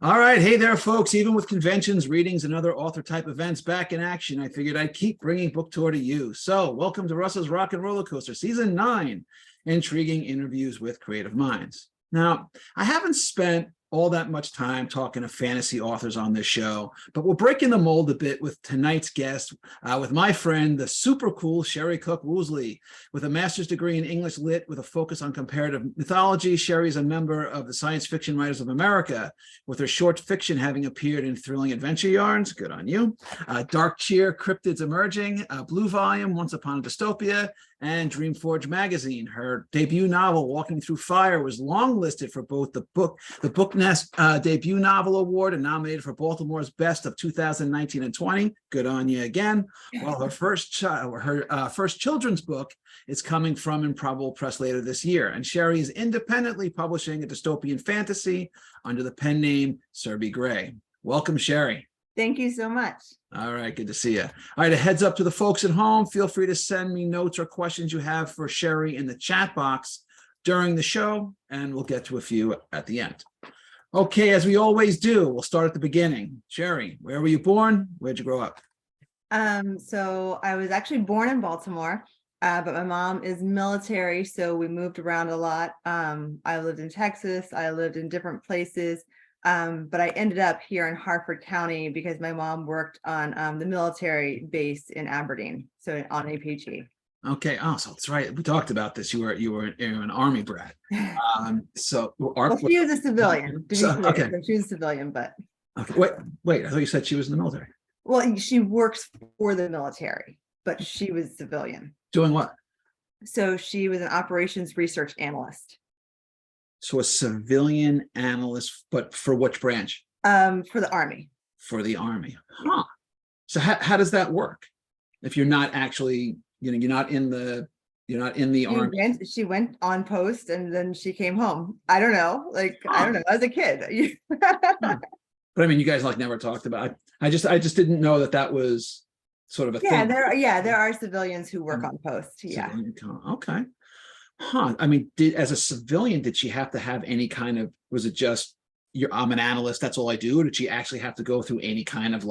All right. Hey there, folks. Even with conventions, readings, and other author type events back in action, I figured I'd keep bringing book tour to you. So welcome to Russell's Rockin' Rollercoaster, season 9, intriguing interviews with creative minds. Now, I haven't spent all that much time talking to fantasy authors on this show, but we're breaking the mold a bit with tonight's guest, with my friend, the super cool SHERRI Cook Woosely. With a master's degree in English Lit with a focus on comparative mythology, SHERRI is a member of the Science Fiction Writers of America, with her short fiction having appeared in Thrilling Adventure Yarns, good on you, Dark Cheer, Cryptids Emerging, Blue Volume, Once Upon a Dystopia, and Dreamforge magazine. Her debut novel, Walking Through Fire, was longlisted for both the Book Nest Debut Novel Award and nominated for Baltimore's Best of 2019 and 20. Good on you again. While her first children's book is coming from Improbable Press later this year. And SHERRI is independently publishing a dystopian fantasy under the pen name Serby Gray. Welcome, SHERRI. Thank you so much. All right, good to see you. All right, a heads up to the folks at home. Feel free to send me notes or questions you have for SHERRI in the chat box during the show, and we'll get to a few at the end. Okay, as we always do, we'll start at the beginning. SHERRI, where were you born? Where'd you grow up? So I was actually born in Baltimore, but my mom is military, so we moved around a lot. I lived in Texas, I lived in different places. But I ended up here in Harford County because my mom worked on the military base in Aberdeen, so on APG. Okay. Oh, so that's right. We talked about this. You were an Army brat. So Well, she was a civilian. Okay. So she was a civilian, but okay. Wait. I thought you said she was in the military. Well, she works for the military, but she was civilian. Doing what? So she was an operations research analyst. So a civilian analyst, but for which branch? For the Army. For the Army. Huh. So how does that work? If you're not actually, you're not in the Army. She went on post and then she came home. I don't know. I don't know. As a kid. But I mean, you guys never talked about it. I just didn't know that was sort of a thing. There are civilians who work on post. Yeah. Okay. Huh. I mean, as a civilian, did she have to have any kind of, was it just, I'm an analyst, that's all I do? Or did she actually have to go through any kind of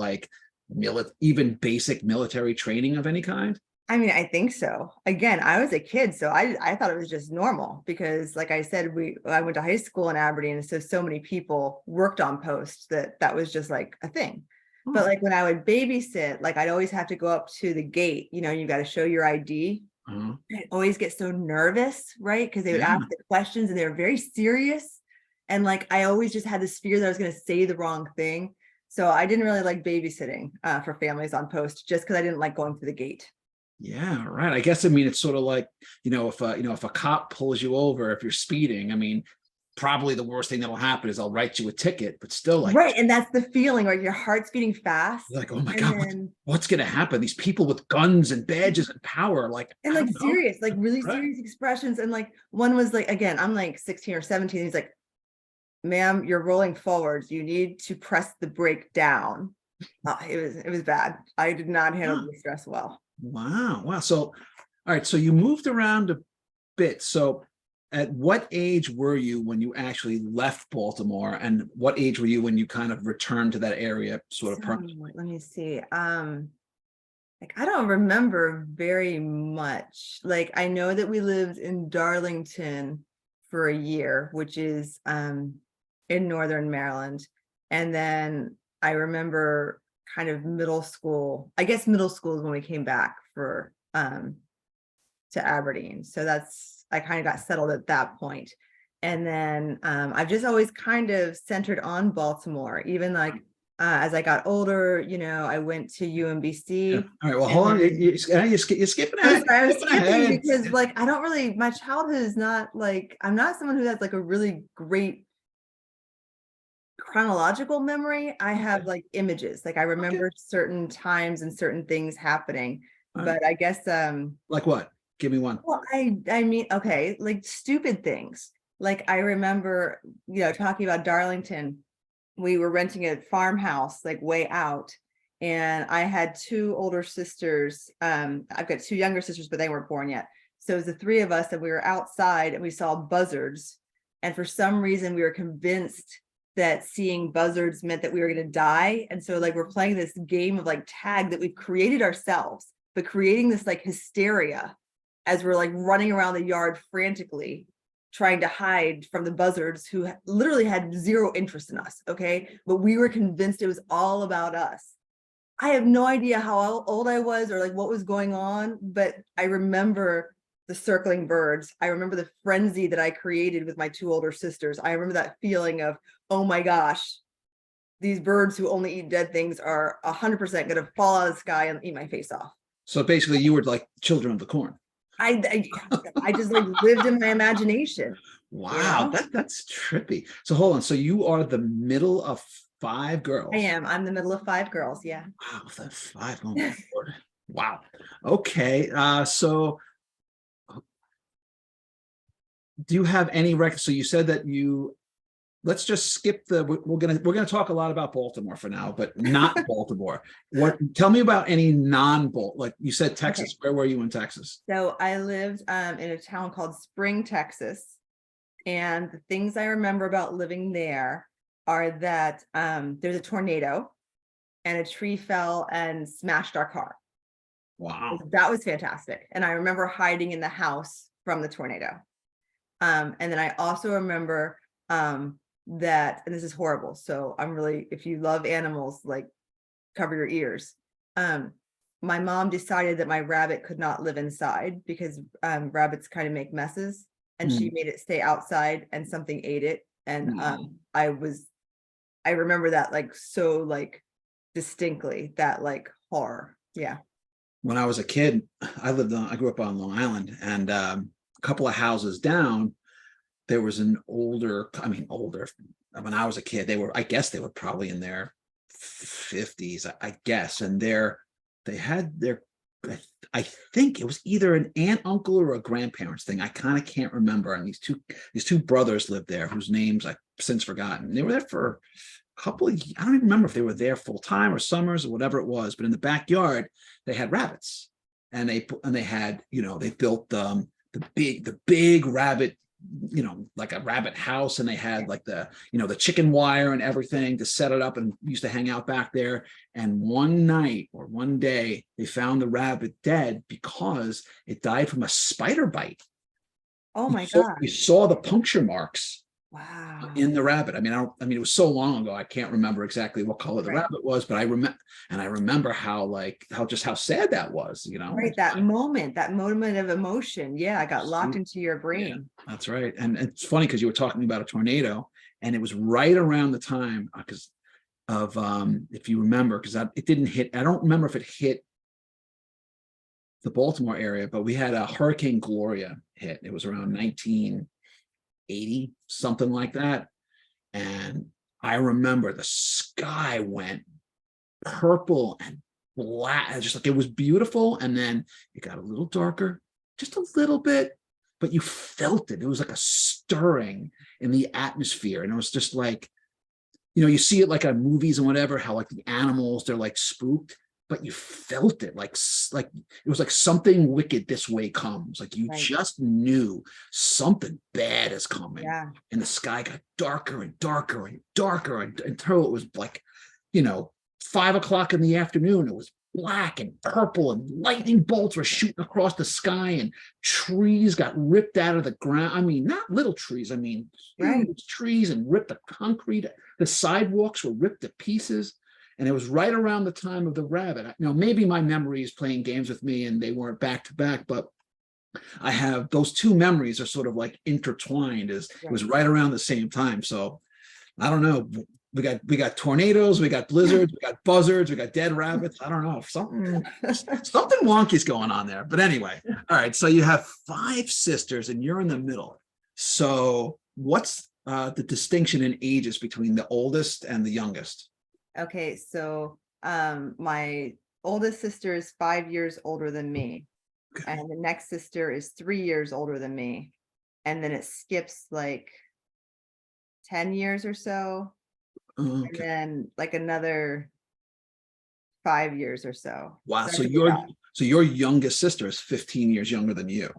even basic military training of any kind? I mean, I think so. Again, I was a kid, so I thought it was just normal because, like I said, I went to high school in Aberdeen, so many people worked on post that was just like a thing. Oh. But when I would babysit, I'd always have to go up to the gate. You got to show your ID. I'd always get so nervous, right? Because they would ask the questions and they were very serious. And I always just had this fear that I was going to say the wrong thing. So I didn't really like babysitting for families on post just because I didn't like going through the gate. Yeah, right. I guess, it's sort of like, if a cop pulls you over, if you're speeding, probably the worst thing that'll happen is I'll write you a ticket, but still right. And that's the feeling, right? Your heart's beating fast. You're like, oh my God, what's going to happen? These people with guns and badges and power, serious, really serious expressions. And one was again, I'm 16 or 17. He's like, ma'am, you're rolling forwards. You need to press the brake down. It was bad. I did not handle the stress well. Wow. So, all right. So you moved around a bit. So at what age were you when you actually left Baltimore, and what age were you when you kind of returned to that area permanently? Let me see. I don't remember very much. I know that we lived in Darlington for a year, which is in Northern Maryland. And then I remember kind of middle school. I guess middle school is when we came back to Aberdeen. So I kind of got settled at that point. And then I've just always kind of centered on Baltimore, even as I got older, I went to UMBC. Yeah. All right, well, hold on. You're skipping ahead. I was skipping because I don't really, my childhood is not I'm not someone who has a really great chronological memory. I have images. I remember certain times and certain things happening. But I guess like what? Give me one. Well, I mean, okay, stupid things. I remember, talking about Darlington, we were renting a farmhouse way out, and I had 2 older sisters. I've got 2 younger sisters, but they weren't born yet. So it was the 3 of us, and we were outside and we saw buzzards And for some reason, we were convinced that seeing buzzards meant that we were going to die. And so like, we're playing this game of like tag that we've created ourselves, but creating this like hysteria as we're like running around the yard frantically, trying to hide from the buzzards who literally had zero interest in us. Okay. But we were convinced it was all about us. I have no idea how old I was or like what was going on, but I remember the circling birds. I remember the frenzy that I created with my two older sisters. I remember that feeling of, oh my gosh, these birds who only eat dead things are 100% going to fall out of the sky and eat my face off. So basically you were like children of the corn. I just like lived in my imagination. Wow, You know? that's trippy. So hold on. So you are the middle of 5 girls. I am. I'm the middle of 5 girls. Yeah. Wow, that 5. Oh my Lord. Wow. Okay. So do you have any record? So you said that you, let's just skip the, we're gonna talk a lot about Baltimore for now, but not Baltimore. Tell me about any non-Balt, like you said Texas. Okay. Where were you in Texas? So I lived in a town called Spring, Texas. And the things I remember about living there are that there's a tornado and a tree fell and smashed our car. Wow. That was fantastic. And I remember hiding in the house from the tornado. And then I also remember that, and this is horrible, so I'm really, if you love animals, like cover your ears. My mom decided that my rabbit could not live inside because rabbits kind of make messes, and she made it stay outside and something ate it. And I remember that like so like distinctly, that like horror. Yeah. When I was a kid, I grew up on Long Island, and a couple of houses down, there was an older, when I was a kid, I guess they were probably in their 50s, I guess. And they had their, I think it was either an aunt, uncle, or a grandparents thing. I kind of can't remember. And these two brothers lived there, whose names I've since forgotten. They were there for a couple of, I don't even remember if they were there full time or summers or whatever it was, but in the backyard, they had rabbits, and they had, they built the big rabbit, like a rabbit house, and they had like the chicken wire and everything to set it up, and used to hang out back there. And one night or one day they found the rabbit dead because it died from a spider bite. Oh my God. We saw the puncture marks. Wow. In the rabbit. It was so long ago, I can't remember exactly what color the rabbit was, but I remember how sad that was, Right. That moment of emotion. Yeah. I got locked into your brain. Yeah, that's right. And it's funny because you were talking about a tornado, and it was right around the time because of, if you remember, because it didn't hit, I don't remember if it hit the Baltimore area, but we had a Hurricane Gloria hit. It was around 1980, something like that. And I remember the sky went purple and black, just like it was beautiful. And then it got a little darker, just a little bit, but you felt it. It was like a stirring in the atmosphere. And it was just like, you see it like on movies and whatever, how like the animals, they're like spooked, but you felt it like it was like something wicked this way comes. Like you just knew something bad is coming. Yeah. And the sky got darker and darker and darker until it was like, 5 o'clock in the afternoon. It was black and purple, and lightning bolts were shooting across the sky, and trees got ripped out of the ground. Not little trees, huge trees, and ripped the concrete. The sidewalks were ripped to pieces. And it was right around the time of the rabbit. Maybe my memory is playing games with me and they weren't back to back, but I have those two memories are sort of like intertwined. It was right around the same time. So I don't know. We got tornadoes, we got blizzards, we got buzzards, we got dead rabbits. I don't know. Something wonky's going on there. But anyway, all right. So you have 5 sisters and you're in the middle. So what's the distinction in ages between the oldest and the youngest? Okay, so my oldest sister is 5 years older than me, and the next sister is 3 years older than me, and then it skips like 10 years or so, and then like another 5 years or so. Wow, so your youngest sister is 15 years younger than you.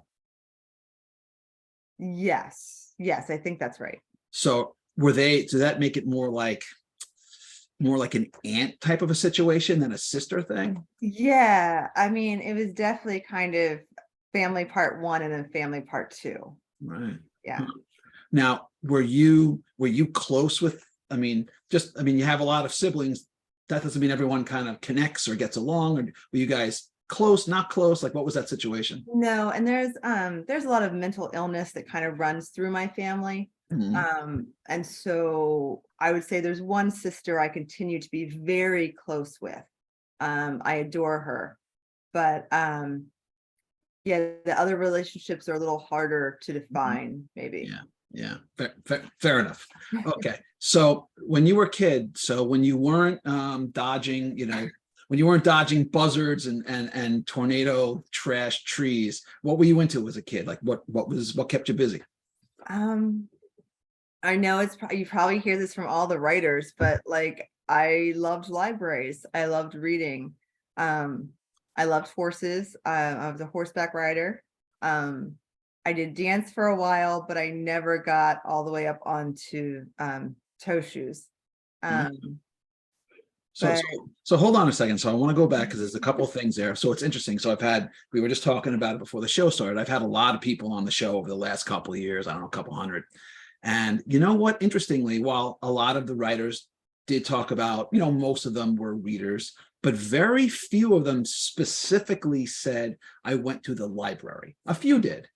Yes. Yes, I think that's right. So does that make it more like an aunt type of a situation than a sister thing? Yeah, I mean, it was definitely kind of family part one and then family part two. Right. Yeah. Huh. Now, were you close with, you have a lot of siblings. That doesn't mean everyone kind of connects or gets along, or were you guys close, not close? Like, what was that situation? No, and there's a lot of mental illness that kind of runs through my family. Mhm. And so I would say there's one sister I continue to be very close with. I adore her, but yeah, the other relationships are a little harder to define, maybe. Yeah. Fair enough. Okay. So when you were a kid, when you weren't dodging, when you weren't dodging buzzards and tornado trash trees, what were you into as a kid? Like what kept you busy? Um, I know you probably hear this from all the writers, but like I loved libraries. I loved reading. I loved horses. I was a horseback rider. I did dance for a while, but I never got all the way up onto toe shoes. So, But so hold on a second. So I want to go back because there's a couple of things there. So it's interesting. So we were just talking about it before the show started. I've had a lot of people on the show over the last couple of years. I don't know, a couple hundred. And you know what? Interestingly, while a lot of the writers did talk about, most of them were readers, but very few of them specifically said, I went to the library. A few did.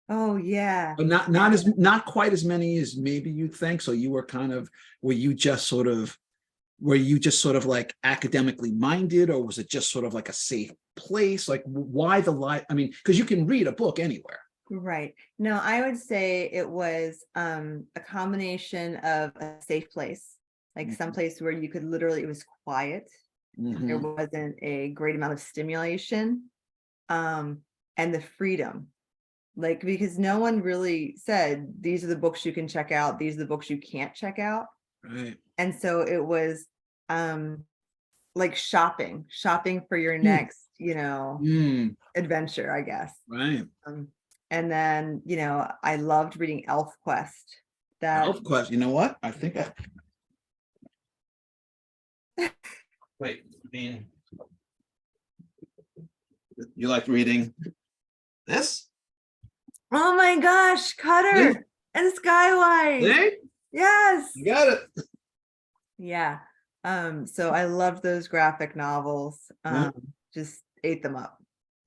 oh yeah. But not quite as many as maybe you'd think. So you were were you just sort of like academically minded, or was it just sort of like a safe place? Like why because you can read a book anywhere. Right. No, I would say it was a combination of a safe place, like someplace where you could literally, it was quiet. There wasn't a great amount of stimulation, and the freedom. Like, because no one really said, these are the books you can check out, these are the books you can't check out. Right. And so it was like shopping for your next, adventure, I guess. Right. And then, I loved reading ElfQuest. ElfQuest. You know what? I think wait, you like reading this? Oh my gosh, Cutter and Skywise. See? Yes. You got it. Yeah. So I loved those graphic novels. Yeah. Just ate them up.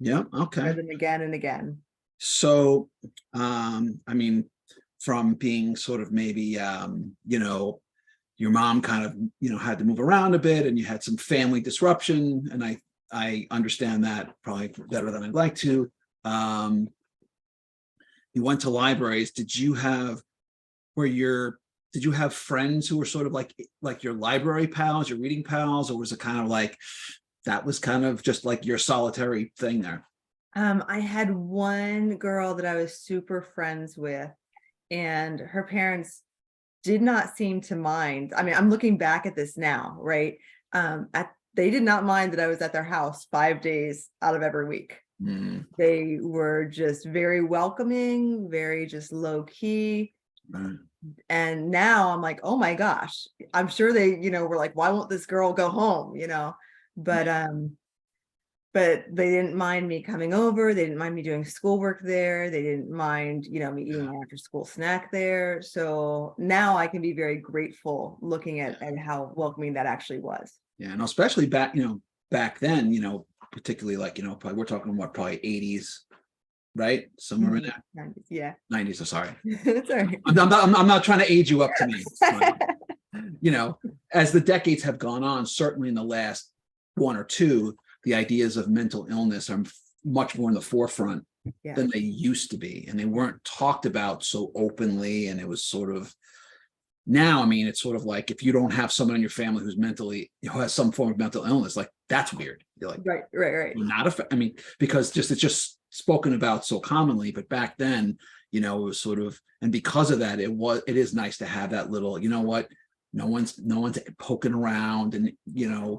Yeah. Okay. Read them again and again. So, from being sort of maybe, your mom kind of, had to move around a bit and you had some family disruption. And I understand that probably better than I'd like to. You went to libraries. Did you have friends who were sort of like your library pals, your reading pals, or was it kind of like, that was kind of just like your solitary thing there? I had one girl that I was super friends with, and her parents did not seem to mind. I mean, I'm looking back at this now, right? They did not mind that I was at their house 5 days out of every week. They were just very welcoming, very just low key. And now I'm like, oh my gosh, I'm sure they, were like, why won't this girl go home? But they didn't mind me coming over. They didn't mind me doing schoolwork there. They didn't mind, me eating my after school snack there. So now I can be very grateful looking at how welcoming that actually was. Yeah. And especially back then, particularly like, probably we're talking about probably 80s, right? Somewhere in there. 90s, yeah. 90s. I'm sorry. It's all right. I'm not trying to age you up to me. As the decades have gone on, certainly in the last one or two, the ideas of mental illness are much more in the forefront than they used to be. And they weren't talked about so openly. And it was sort of, now, it's sort of like, if you don't have someone in your family who has some form of mental illness, like that's weird. You're like, right. Because it's just spoken about so commonly, but back then, it was sort of, and because of that, it is nice to have that little, no one's poking around and,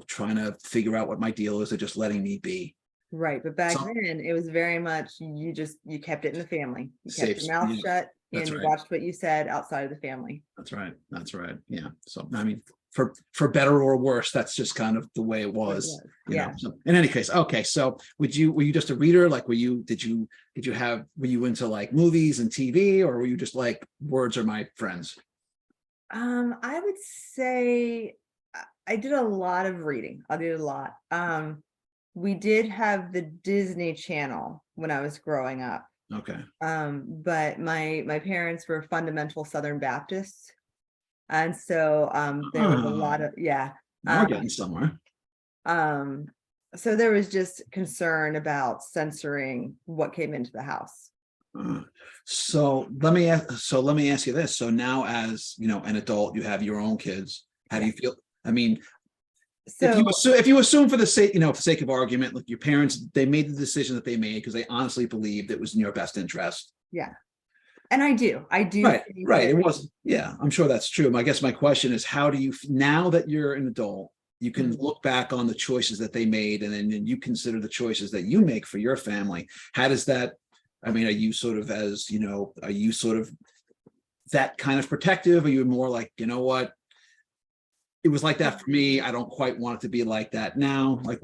trying to figure out what my deal is. They're just letting me be. Right. But back then it was very much, you kept it in the family. You kept your mouth shut. That's and right. watched what you said outside of the family. That's right. That's right. Yeah. So, I mean, for better or worse, that's just kind of the way it was, you know. Yeah. So in any case, okay. So were you just a reader? Like, were you into like movies and TV, or were you just like words are my friends? I would say I did a lot of reading. I did a lot. We did have the Disney Channel when I was growing up. Okay. But my parents were fundamental Southern Baptists. And so there was a lot of Now we're getting somewhere. um so there was just concern about censoring what came into the house. So let me ask you this. So now, as you know, an adult, you have your own kids. How do you feel? I mean, So if you assume for the sake, for the sake of argument, look, your parents, they made the decision that they made because they honestly believed it was in your best interest. yeah, and I do Right, think right. that- It was, yeah, I'm sure that's true. I guess my question is, how do you, now that you're an adult, you can look back on the choices that they made, and then you consider the choices that you make for your family. How does that, I mean, are you sort of that kind of protective? Are you more like, you know what? It was like that for me. I don't quite want it to be like that now. Like,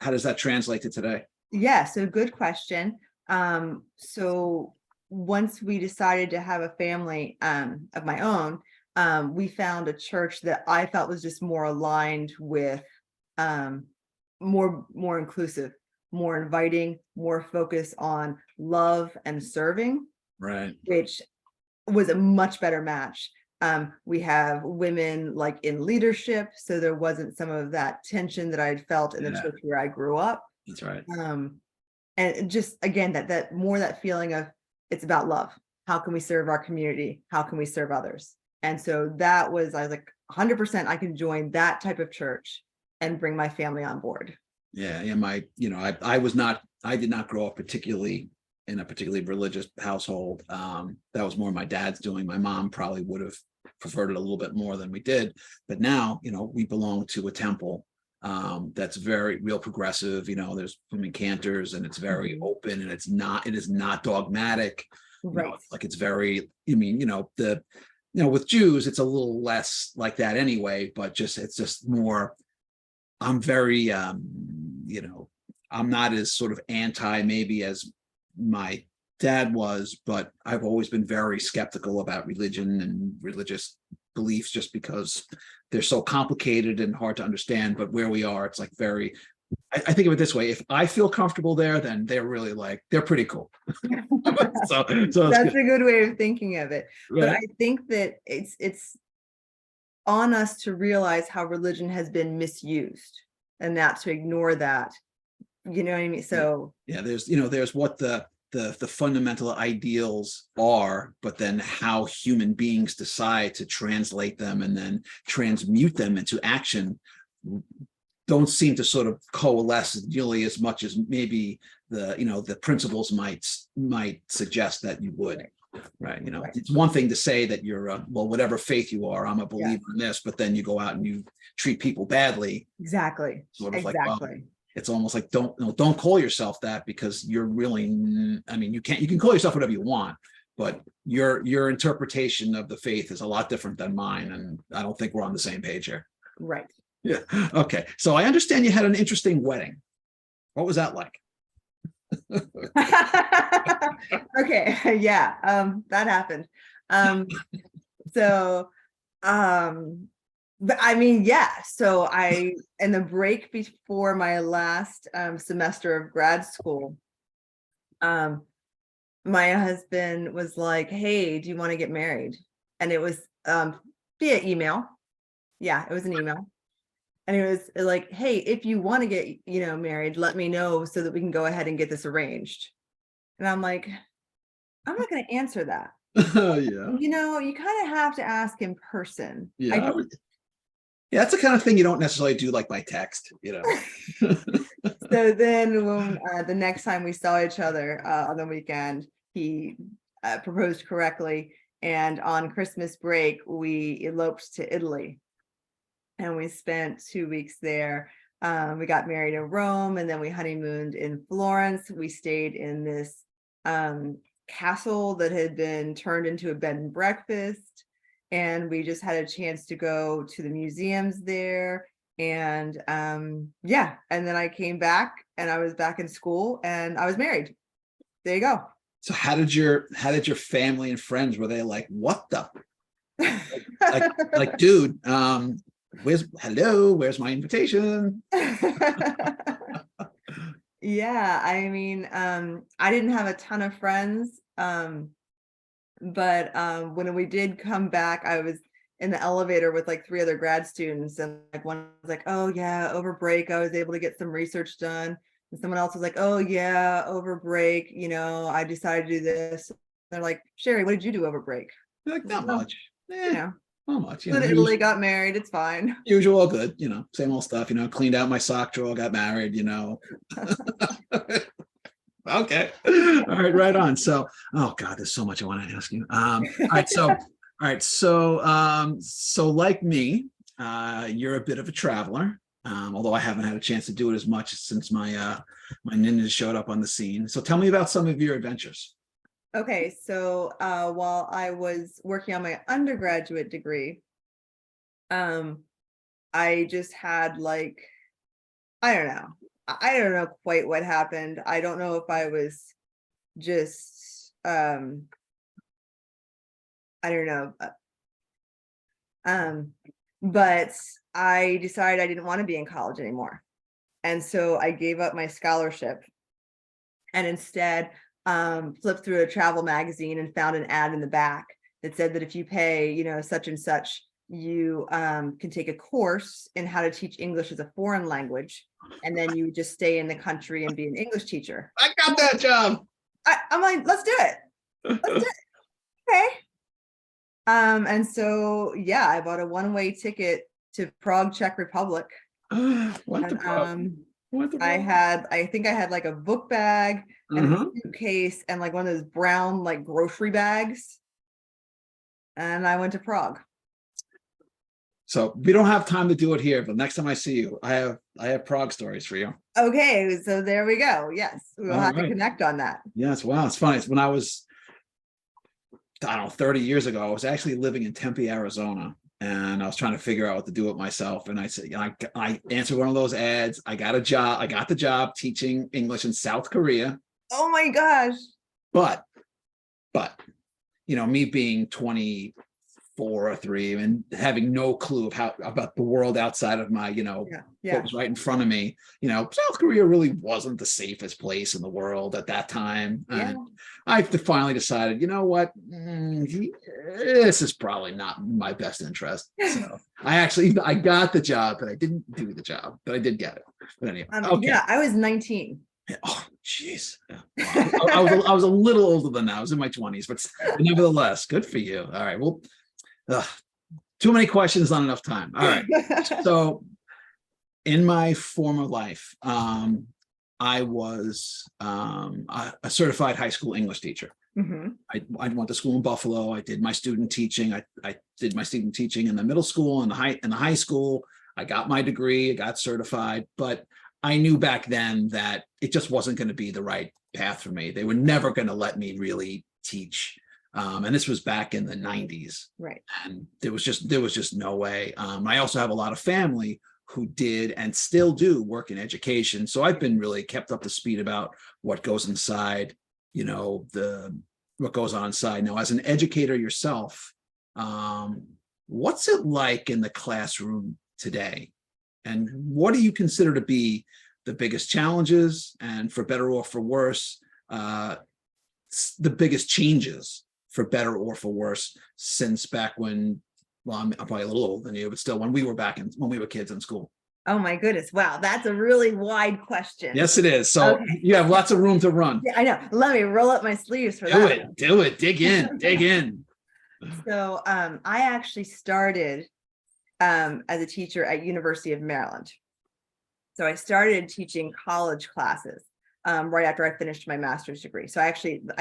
how does that translate to today? Yeah, so good question. So once we decided to have a family of my own, we found a church that I felt was just more aligned with more inclusive, more inviting, more focus on love and serving, Right. which was a much better match. We have women like in leadership, so there wasn't some of that tension that I'd felt in the church where I grew up. That's right. And just again, that feeling of it's about love. How can we serve our community? How can we serve others? And so I was like 100% I can join that type of church and bring my family on board. Yeah. I did not grow up in a particularly religious household. That was more my dad's doing. My mom probably would have preferred it a little bit more than we did. But now, we belong to a temple that's very real progressive. There's women cantors, and it's very open, and it is not dogmatic. Right. Like it's very, with Jews, it's a little less like that anyway, but it's just more, I'm very, I'm not as sort of anti maybe as my dad was, but I've always been very skeptical about religion and religious beliefs just because they're so complicated and hard to understand. But where we are, it's like I think of it this way: if I feel comfortable there, then they're really they're pretty cool. so That's a good way of thinking of it. Right. But I think that it's on us to realize how religion has been misused and not to ignore that. You know what I mean? So yeah, there's what the fundamental ideals are, but then how human beings decide to translate them and then transmute them into action don't seem to sort of coalesce nearly as much as maybe the principles might suggest that you would. Right. It's one thing to say that you're whatever faith you are, I'm a believer in this, but then you go out and you treat people badly. Exactly. Sort of exactly. Like, it's almost like don't call yourself that, because you're really, I mean, you can call yourself whatever you want, but your interpretation of the faith is a lot different than mine, and I don't think we're on the same page here. Right. Yeah. Okay. So I understand you had an interesting wedding. What was that like? Okay. Yeah. That happened. But I mean, yeah. So in the break before my last semester of grad school, my husband was like, "Hey, do you want to get married?" And it was via email. Yeah, it was an email. And it was like, "Hey, if you want to get, married, let me know so that we can go ahead and get this arranged." And I'm like, I'm not going to answer that. Yeah. You kind of have to ask in person. Yeah. Yeah, that's the kind of thing you don't necessarily do like by text, So then when the next time we saw each other on the weekend, he proposed correctly. And on Christmas break, we eloped to Italy. And we spent 2 weeks there. We got married in Rome, and then we honeymooned in Florence. We stayed in this castle that had been turned into a bed and breakfast. And we just had a chance to go to the museums there. And yeah, and then I came back and I was back in school and I was married. There you go. So how did your family and friends, were they like, what the like dude, where's my invitation? Yeah, I mean, I didn't have a ton of friends, but when we did come back, I was in the elevator with like 3 other grad students, and like one was like, oh yeah, over break I was able to get some research done, and someone else was like, oh yeah, over break, you know, I decided to do this. They're like, Sherry, what did you do over break? Like, not "Oh, much. you know, Not much. to Italy, got married, it's fine." Usual good, same old stuff, cleaned out my sock drawer, got married, Okay. All right, right on. So, oh God, there's so much I want to ask you. So like me, you're a bit of a traveler. Although I haven't had a chance to do it as much since my ninjas showed up on the scene. So tell me about some of your adventures. Okay, so while I was working on my undergraduate degree, I just had like, I don't know. I don't know quite what happened. I don't know if I was just I don't know. But I decided I didn't want to be in college anymore. And so I gave up my scholarship and instead flipped through a travel magazine and found an ad in the back that said that if you pay, you know, such and such, you can take a course in how to teach English as a foreign language. And then you just stay in the country and be an English teacher. I got that job. I'm like, let's do it. Let's do it. Okay. And so, yeah, I bought a one-way ticket to Prague, Czech Republic. What the And, What the I think I had like a book bag and a suitcase and like one of those brown like grocery bags. And I went to Prague. So we don't have time to do it here, but next time I see you, I have Prague stories for you. Okay, so there we go. Yes, we'll All have to right. connect on that. Yes, wow, it's funny. It's when I was, I don't know, 30 years ago, I was actually living in Tempe, Arizona, and I was trying to figure out what to do with myself. And I said, I answered one of those ads. I got a job. I got the job teaching English in South Korea. Oh my gosh. But, me being 24 or 3 and having no clue of about the world outside of my, what was right in front of me, South Korea really wasn't the safest place in the world at that time. Yeah. And I finally decided, you know what, this is probably not my best interest. So I got the job, but I didn't do the job, but I did get it. But anyway, okay. Yeah, I was 19. Oh, jeez. Yeah. Wow. I was a little older than that. I was in my 20s, but nevertheless, good for you. All right. Well, too many questions, not enough time. All right. So in my former life, I was a certified high school English teacher. Mm-hmm. I went to school in Buffalo. I did my student teaching. I did my student teaching in the middle school and the high school. I got my degree. I got certified, but I knew back then that it just wasn't going to be the right path for me. They were never going to let me really teach. And this was back in the 90s. Right. And there was just no way. I also have a lot of family who did and still do work in education. So I've been really kept up to speed about what goes inside, what goes on inside. Now, as an educator yourself, what's it like in the classroom today? And what do you consider to be the biggest challenges, and for better or for worse, the biggest changes for better or for worse since back when, well, I'm probably a little older than you, but still when we were kids in school? Oh my goodness. Wow. That's a really wide question. Yes, it is. So you have lots of room to run. Yeah, I know. Let me roll up my sleeves for that. Do it. Dig in. So I actually started as a teacher at University of Maryland. So I started teaching college classes right after I finished my master's degree. So I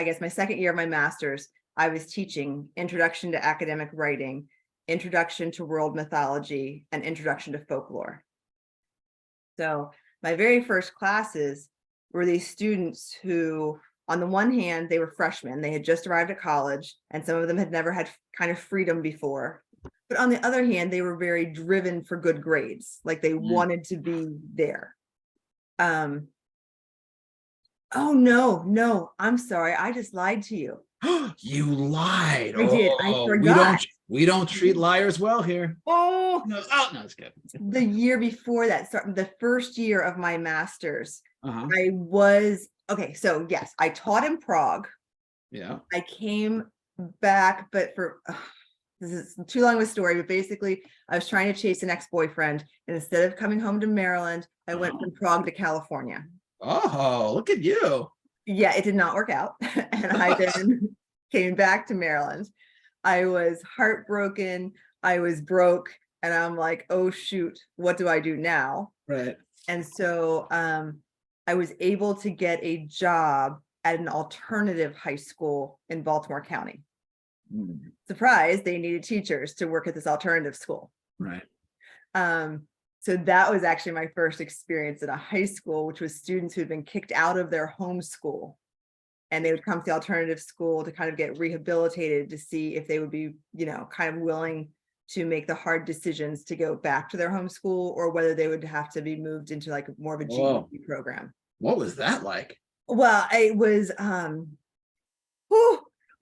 guess my second year of my master's, I was teaching Introduction to Academic Writing, Introduction to World Mythology, and Introduction to Folklore. So my very first classes were these students who on the one hand, they were freshmen, they had just arrived at college, and some of them had never had kind of freedom before. But on the other hand, they were very driven for good grades, like they wanted to be there. Oh no, I'm sorry, I just lied to you. You lied. I did. I Oh, forgot. we don't treat liars well here. Oh, No, no, it's good. the year before that, the first year of my master's, Uh-huh. I was okay. So yes, I taught in Prague. Yeah. I came back, but for this is too long of a story, but basically I was trying to chase an ex-boyfriend, and instead of coming home to Maryland, I went from Prague to California. Oh, look at you. Yeah, it did not work out. And I then came back to Maryland. I was heartbroken, I was broke, and I'm like, oh shoot, what do I do now? Right. And so I was able to get a job at an alternative high school in Baltimore County. Surprise, they needed teachers to work at this alternative school. Right. So that was actually my first experience at a high school, which was students who had been kicked out of their home school. And they would come to the alternative school to kind of get rehabilitated to see if they would be, you know, kind of willing to make the hard decisions to go back to their home school, or whether they would have to be moved into like more of a GED program. What was that like? Well, it was,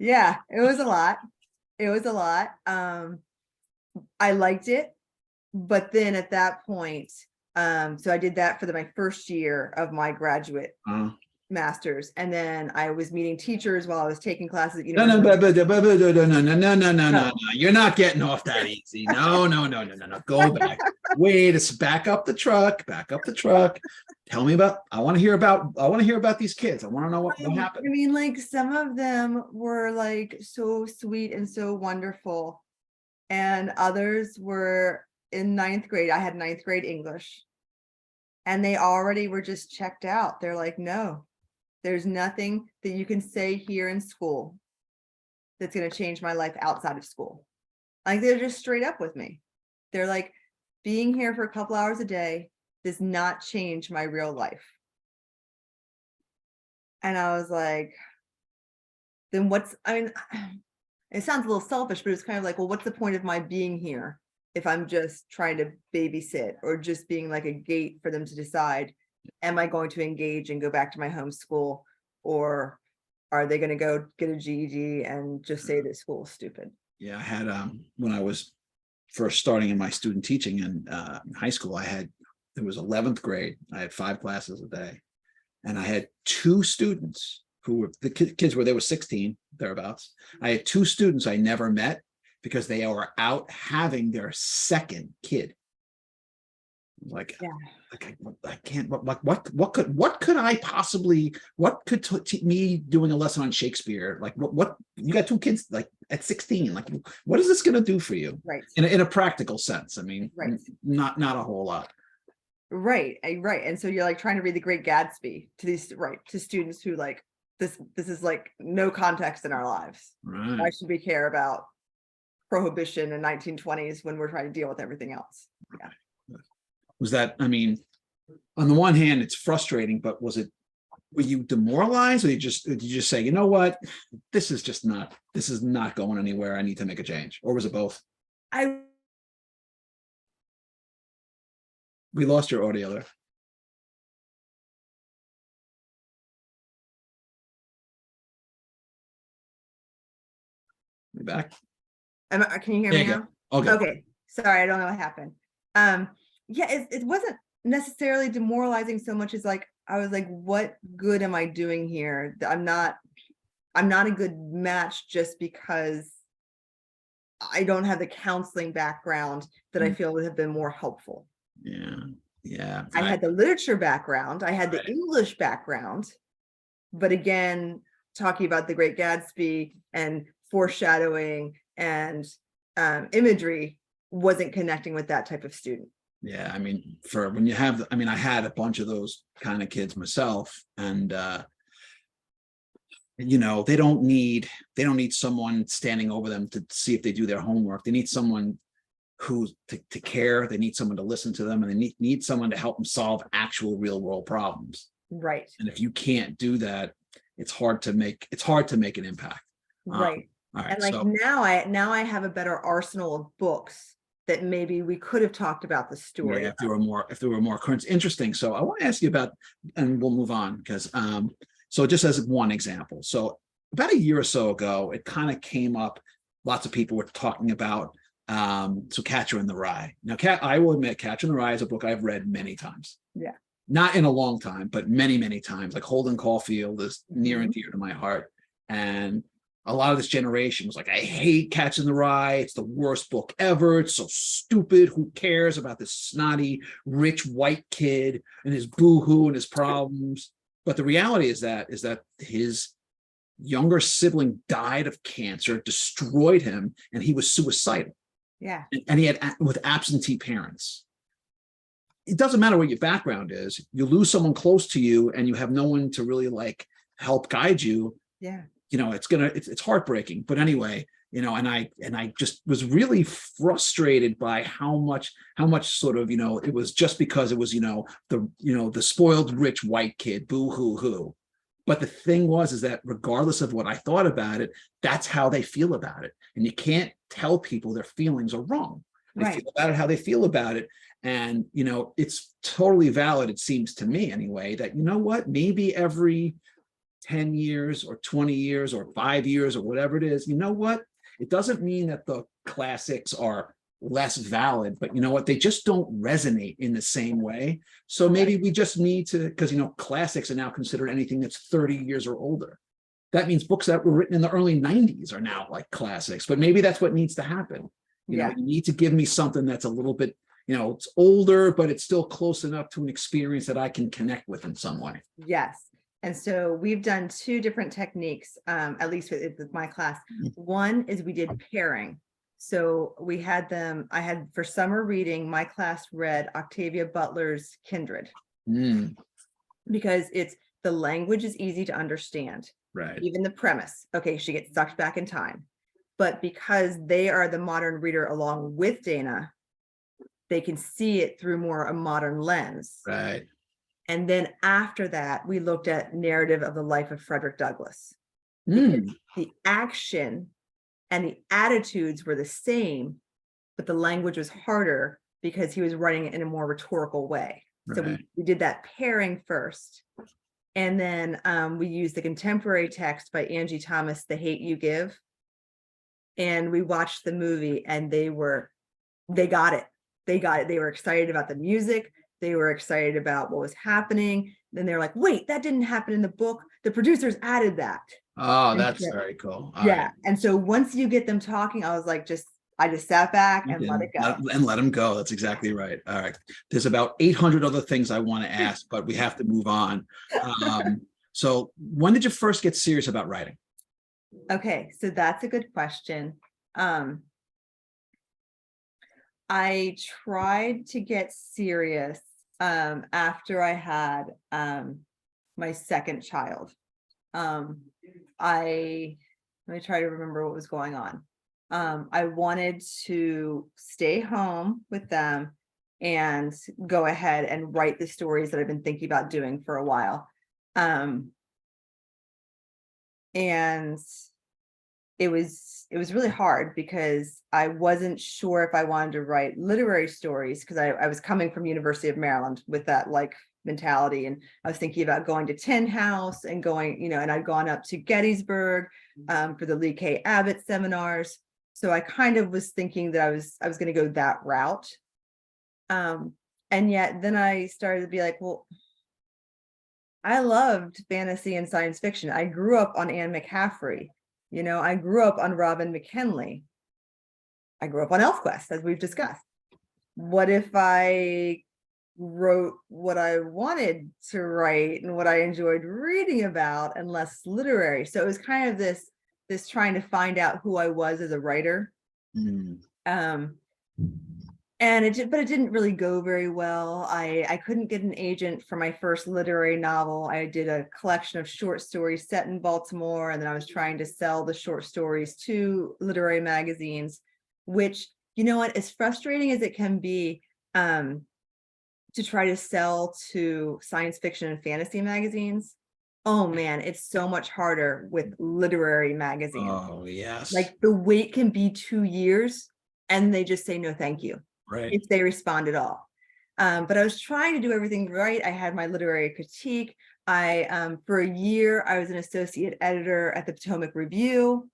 yeah, it was a lot. It was a lot. I liked it, but then at that point, so I did that for my first year of my graduate master's, and then I was meeting teachers while I was taking classes at university. No. You're not getting off that easy. No. Go back. Wait, it's back up the truck. Tell me about, I want to hear about these kids. I want to know what happened. I mean, like some of them were like so sweet and so wonderful. And others were in ninth grade. I had ninth grade English. And they already were just checked out. They're like, no, there's nothing that you can say here in school that's going to change my life outside of school. Like they're just straight up with me. They're like, being here for a couple hours a day does not change my real life. And I was like, then what's, I mean, it sounds a little selfish, but it's kind of like, well, what's the point of my being here if I'm just trying to babysit or just being like a gate for them to decide, am I going to engage and go back to my home school, or are they going to go get a GED and just say that school is stupid? Yeah, I had, when I was first starting in my student teaching in high school, it was 11th grade. I had 5 classes a day, and I had 2 students who were the kids were, they were 16 thereabouts. I had 2 students I never met because they were out having their second kid. Like, yeah. I can't, what could I possibly, what could me doing a lesson on Shakespeare, like what you got 2 kids like at 16, like what is this going to do for you? Right. In a practical sense. I mean, right. Not a whole lot. Right. And so you're like trying to read The Great Gatsby to these, right, to students who like, this is like no context in our lives. Right. Why should we care about prohibition in 1920s when we're trying to deal with everything else? Yeah. Was that, I mean, on the one hand, it's frustrating, but were you demoralized, or did you just say, you know what, this is not going anywhere, I need to make a change? Or was it both? We lost your audio there. You back? Can you hear me now? Okay. Sorry, I don't know what happened. Yeah, it wasn't necessarily demoralizing so much as like, I was like, what good am I doing here? I'm not a good match just because I don't have the counseling background that I feel would have been more helpful. Yeah. I had the literature background, I had the English background, but again, talking about The Great Gatsby and foreshadowing and imagery wasn't connecting with that type of student. Yeah, I mean, for when you have, I mean, I had a bunch of those kind of kids myself, and you know, they don't need someone standing over them to see if they do their homework. They need someone to care. They need someone to listen to them, and they need someone to help them solve actual real world problems. Right. And if you can't do that, it's hard to make an impact. Right. All right. And like So now I have a better arsenal of books that maybe we could have talked about the story. yeah, if there were more current, interesting. So I want to ask you about, and we'll move on because so just as one example, so about a year or so ago, it kind of came up. Lots of people were talking about so Catcher in the Rye. Now, I will admit, Catcher in the Rye is a book I've read many times. Yeah. Not in a long time, but many, many times. Like Holden Caulfield is near and dear to my heart. And a lot of this generation was like, I hate Catcher in the Rye. It's the worst book ever. It's so stupid. Who cares about this snotty, rich white kid and his boohoo and his problems? But the reality is that his younger sibling died of cancer, destroyed him, and he was suicidal. Yeah. And he had with absentee parents. It doesn't matter what your background is. You lose someone close to you and you have no one to really like help guide you. Yeah. You know, it's heartbreaking. But anyway, you know, and I just was really frustrated by how much sort of, you know, it was just because it was, the spoiled rich white kid, boo hoo hoo. But the thing is that regardless of what I thought about it, that's how they feel about it. And you can't tell people their feelings are wrong. They Right. feel about it how they feel about it. And, you know, it's totally valid, it seems to me anyway, that, you know what, maybe every 10 years or 20 years or 5 years or whatever it is, you know what, it doesn't mean that the classics are less valid, but you know what, they just don't resonate in the same way. So maybe we just need to, because, you know, classics are now considered anything that's 30 years or older. That means books that were written in the early 90s are now like classics, but maybe that's what needs to happen. You know, you need to give me something that's a little bit, you know, it's older, but it's still close enough to an experience that I can connect with in some way. Yes. And so we've done two different techniques, at least with my class. One is we did pairing. So I had for summer reading, my class read Octavia Butler's Kindred. Because the language is easy to understand. Right. Even the premise. Okay, she gets sucked back in time. But because they are the modern reader along with Dana, they can see it through more a modern lens. Right. And then after that, we looked at narrative of the life of Frederick Douglass. The action and the attitudes were the same, but the language was harder because he was writing it in a more rhetorical way. Right. So we did that pairing first. And then we used the contemporary text by Angie Thomas, The Hate You Give. And we watched the movie and they got it. They were excited about the music. They were excited about what was happening. Then they're like, wait, that didn't happen in the book. The producers added that. Oh, that's very cool. All right. And so once you get them talking, I was like, I just sat back and let it go. And let them go. That's exactly right. All right. There's about 800 other things I want to ask, but we have to move on. So when did you first get serious about writing? Okay, so that's a good question. I tried to get serious after I had my second child. Let me try to remember what was going on. I wanted to stay home with them and go ahead and write the stories that I've been thinking about doing for a while. And it was really hard because I wasn't sure if I wanted to write literary stories because I was coming from University of Maryland with that like mentality, and I was thinking about going to Tin House and going, you know, and I'd gone up to Gettysburg for the Lee K. Abbott seminars. So I kind of was thinking that I was going to go that route. And yet then I started to be like, well, I loved fantasy and science fiction. I grew up on Anne McCaffrey. You know, I grew up on Robin McKinley. I grew up on ElfQuest, as we've discussed. What if I wrote what I wanted to write and what I enjoyed reading about and less literary? So it was kind of this trying to find out who I was as a writer. And it didn't really go very well. I couldn't get an agent for my first literary novel. I did a collection of short stories set in Baltimore, and then I was trying to sell the short stories to literary magazines, which, you know what, as frustrating as it can be to try to sell to science fiction and fantasy magazines, Oh man, it's so much harder with literary magazines. Oh, yes. Like the wait can be 2 years and they just say no, thank you, Right. if they respond at all. But I was trying to do everything right. I had my literary critique. For a year, I was an associate editor at the Potomac Review.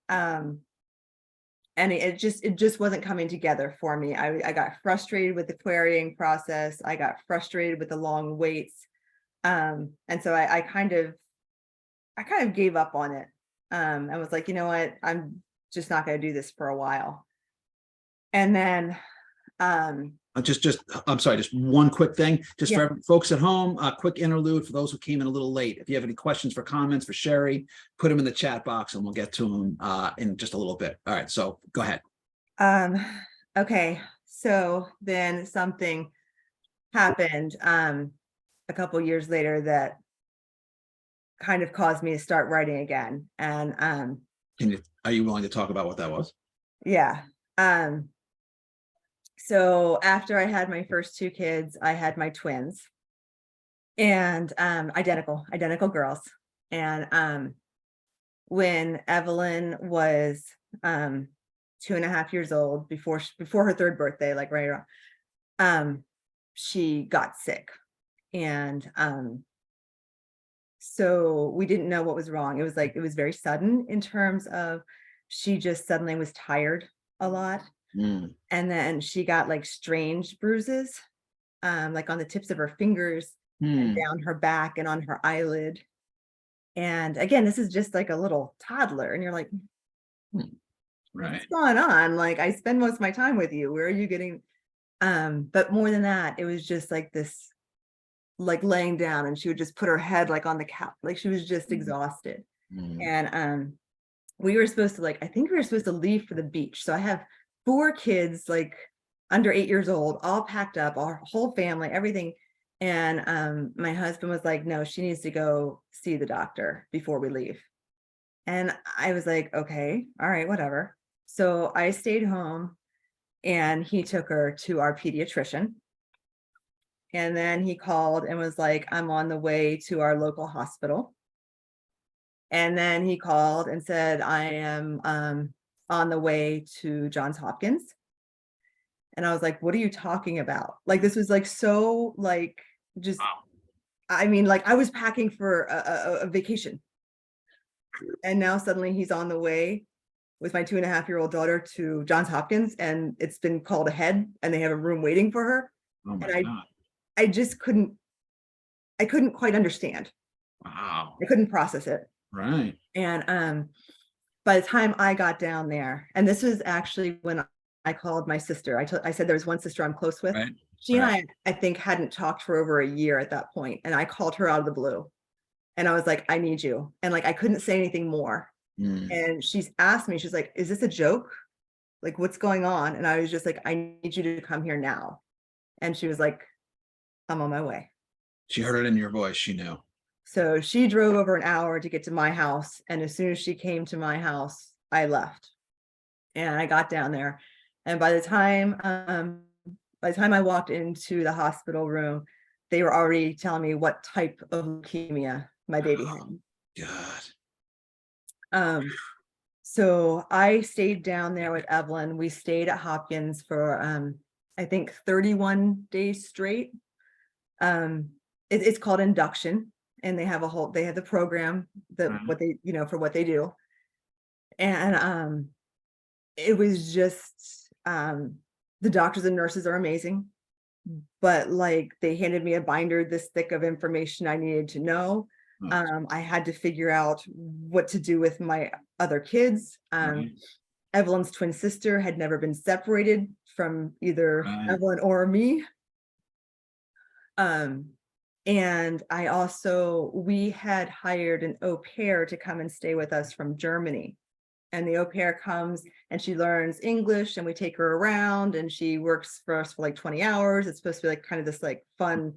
And it just wasn't coming together for me. I got frustrated with the querying process. I got frustrated with the long waits. And so I kind of gave up on it. I was like, you know what, I'm just not going to do this for a while. And then I'm sorry, just one quick thing, just Yeah. for folks at home, a quick interlude for those who came in a little late. If you have any questions for comments for Sherry, put them in the chat box and we'll get to them in just a little bit. All right, so go ahead. Okay, so then something happened a couple years later that kind of caused me to start writing again. And Are you willing to talk about what that was? yeah. So after I had my first two kids, I had my twins, and identical girls. And when Evelyn was 2.5 years old, before her third birthday, like right around, she got sick. And so we didn't know what was wrong. It was very sudden in terms of she just suddenly was tired a lot. Mm. And then she got like strange bruises, like on the tips of her fingers and down her back and on her eyelid. And again, this is just like a little toddler. And you're like, Right. what's going on? Like, I spend most of my time with you. Where are you getting? But more than that, it was just like this, like laying down, and she would just put her head like on the couch, like she was just exhausted. And we were supposed to I think we were supposed to leave for the beach. So I have 4 kids, like under 8 years old, all packed up, our whole family, everything. And my husband was like, no, she needs to go see the doctor before we leave. And I was like, okay, all right, whatever. So I stayed home and he took her to our pediatrician. And then he called and was like, I'm on the way to our local hospital. And then he called and said, I am on the way to Johns Hopkins. And I was like, what are you talking about? Like, this was like, so like, just, I mean, like I was packing for a vacation. And now suddenly he's on the way with my 2.5-year-old daughter to Johns Hopkins, and it's been called ahead and they have a room waiting for her. Oh my And God. I just couldn't quite understand. Wow. I couldn't process it. Right. And by the time I got down there, and this was actually when I called my sister. I said there was one sister I'm close with. Right. She and I think hadn't talked for over a year at that point. And I called her out of the blue. And I was like, I need you. And like I couldn't say anything more. And she's asked me, she's like, is this a joke? Like, what's going on? And I was just like, I need you to come here now. And she was like, I'm on my way. She heard it in your voice. She knew. So she drove over an hour to get to my house. And as soon as she came to my house, I left. And I got down there. And by the time I walked into the hospital room, they were already telling me what type of leukemia my baby had. God. So I stayed down there with Evelyn. We stayed at Hopkins for I think 31 days straight. It's called induction, and they have the program that what they, for what they do. And it was just the doctors and nurses are amazing, but like they handed me a binder this thick of information I needed to know. I had to figure out what to do with my other kids. Evelyn's twin sister had never been separated from either Evelyn or me. And we had hired an au pair to come and stay with us from Germany. And the au pair comes and she learns English, and we take her around and she works for us for like 20 hours. It's supposed to be like kind of this like fun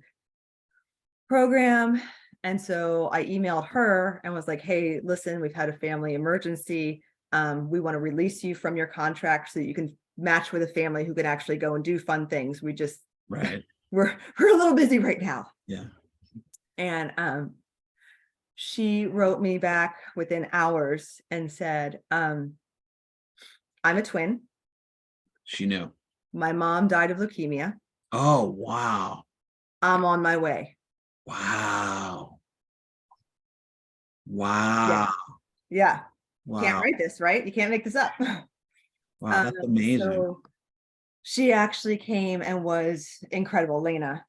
program. And so I emailed her and was like, hey, listen, we've had a family emergency. We want to release you from your contract so that you can match with a family who can actually go and do fun things. We just, we're a little busy right now. Yeah. And She wrote me back within hours and said, I'm a twin. She knew. My mom died of leukemia. Oh, wow. I'm on my way. Wow. Yeah. Wow. Yeah. Can't Wow. write this, right? You can't make this up. Wow. That's amazing. So she actually came and was incredible, Lena.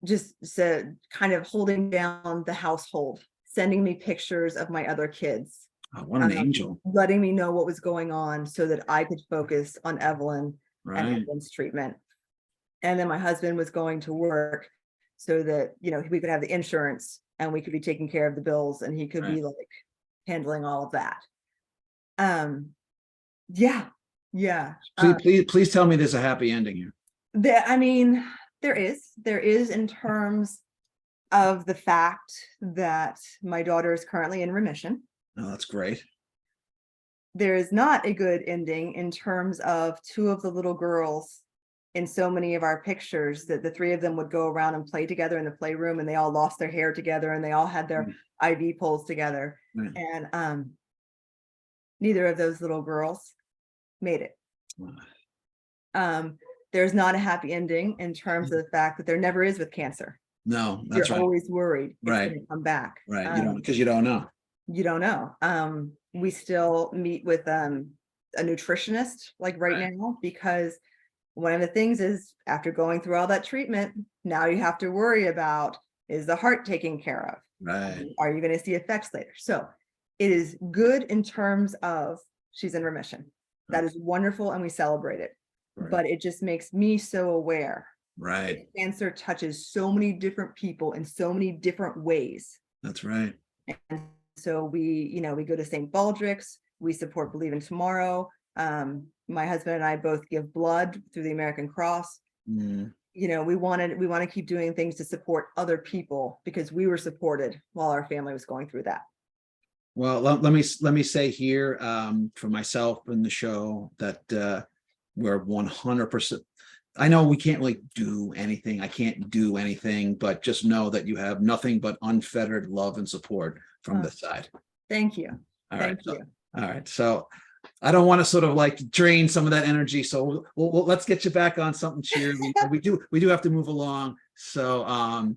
Just said, kind of holding down the household, sending me pictures of my other kids, Oh, what an angel. letting me know what was going on so that I could focus on Evelyn and Right. Evelyn's treatment. And then my husband was going to work so that, we could have the insurance and we could be taking care of the bills and he could Right. be like handling all of that. Yeah. Please tell me there's a happy ending here. There is in terms of the fact that my daughter is currently in remission. Oh, that's great. There is not a good ending in terms of two of the little girls in so many of our pictures that the three of them would go around and play together in the playroom, and they all lost their hair together and they all had their IV poles together. Right. And neither of those little girls made it. Wow. There's not a happy ending in terms of the fact that there never is with cancer. No, that's You're right. always worried it's Right. going to come back. Right. Because you don't know. You don't know. We still meet with a nutritionist like right now, because one of the things is after going through all that treatment, now you have to worry about, is the heart taken care of? Right. Are you going to see effects later? So it is good in terms of she's in remission. That is wonderful and we celebrate it. Right. But it just makes me so aware. Right. Cancer touches so many different people in so many different ways. That's right. And so we go to St. Baldrick's, we support Believe in Tomorrow. My husband and I both give blood through the American Cross. We want to keep doing things to support other people because we were supported while our family was going through that. Well, let me say here, for myself and the show that we're 100%. I know we can't really do anything. I can't do anything, but just know that you have nothing but unfettered love and support from this side. Thank you. All right. So I don't want to sort of like drain some of that energy. So let's get you back on something cheery. we do have to move along. So